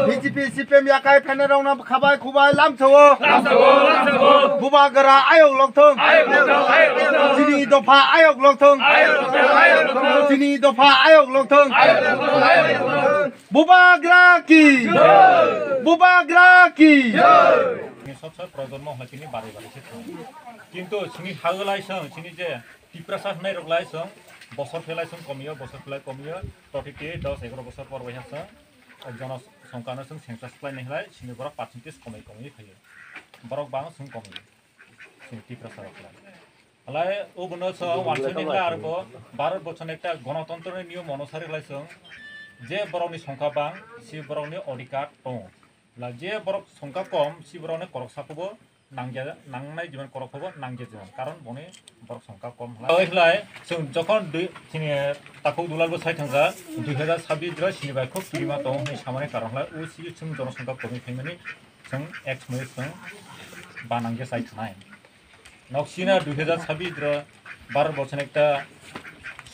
BJP CPM yakai panel na khabai khubai lamsawo bubagara ayok lokthong sini dofa ayok lokthong sini dofa ayok lokthong bubagra ki सबसे प्रजन्म हलाकिनि बारे बारे किंतु सिनि हागलायसं सिनि जे टिप्रा साखनाय रगलायसं बसर फेलायसं कमियो बसर फेलाय कमियो प्रतिके 10-11 बसर पर बयहासं जनसंख्यानसं सेंसस प्लान नेहलाय सिनि बरक परसेंटेज कमै फैयो बरक बां सं कमियो सिनि टिप्रा साखलाय हलाय ओबनो स वानसनिला आरो भारत बचन एकटा गणतन्त्रनि नियम अनुसारि लायसं जे बरकनि संख्या बां सि बरकनि अधिकार दं ला जे बरक संख्या कम सि बरकनि करकसाखौबो नांनाय जीवन करकखौबो नांगे जीवन कारण बने बरक संख्या कम हलाय जों जखन जोंनि ताकौ दुलाल बोसाय थांगा 2026 रा सिनिबाय खुब किरिमा दं होननाय सामाने कारण हलाय उ सि जों जनसंख्या कमी फैनानै जों एक्स मै जों बानांगे साय थानाय नक्सिना 2026 रा भारत बर्षनि एकटा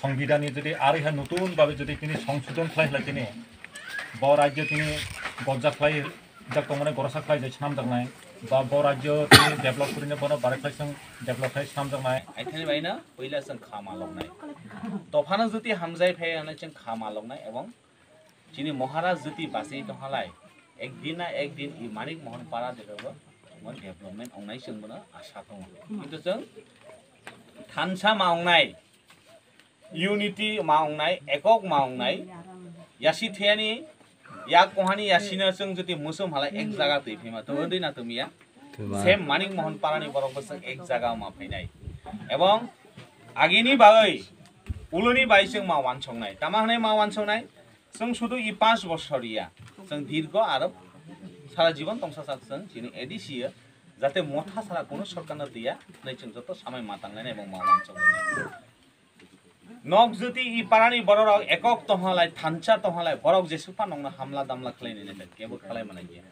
संविधाननि जुदि आरो इहा नतुन भाबे जुदि तिनि संशोधन खालायला तिनि ब राज्य तिनि गजा खालाय जाक माने गरसा खालाय जे साम जानाय बा ब राज्य तिनि डेभलप करिनो बनो बारायख्लायसं डेभलप खालाय साम जानाय आइथानि बायना पहिला जों खामा लंनाय तफाना जुदि हामजाय फायना जों खामा लंनाय एवं जिनि महाराज जुदि बासै दहालाय एक दिन इ मानिक मोहन पारा देबो मन डेभलपमेन्ट अंनाय जों बनो आशा दङ किन्तु जों थानसा मावनाय यूनिटी मावनाय एकक मावनाय यासी थेयानि या कोहानी यासीनो जों जुदि मुसुम हाला एक जागा दैफैमा तो ओदैना तुमिया सेम मानिक मोहन पारानि बरकबो जों एक जागा माफैनाय एवं आगिनि बागै उलुनि बाय जों मावान संनाय तामाहनै मावान संनाय जों शुधु इ 5 बछरिया जों दीर्घ आरो सारा जीवन तंसा जों जिनि ADC जाते मथा सारा कोनो सरकारना दिया नै जों जत समय मातांनाय एवं मावान संनाय नक जुदि इ पारानि बरक एकक तहलाय थानसा तहलाय बरक जेसुफा नंनो हामला दामला खालायनाय नै केबो खालाय मानाय गया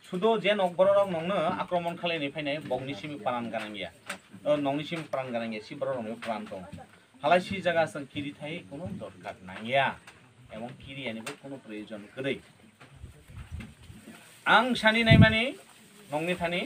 सुदो जे नक बरक नंनो आक्रमण खालायनाय फैनाय बगनिसिम पारान गानां गया नंनिसिम पारान गानां गया सि बरक नंनो पारान दं हालाय सि जागा जों किरि थाय कोनो दरकार नांगिया एवं किरियानिबो कोनो प्रयोजन गरै आं सानि नाय माने नंनि थानि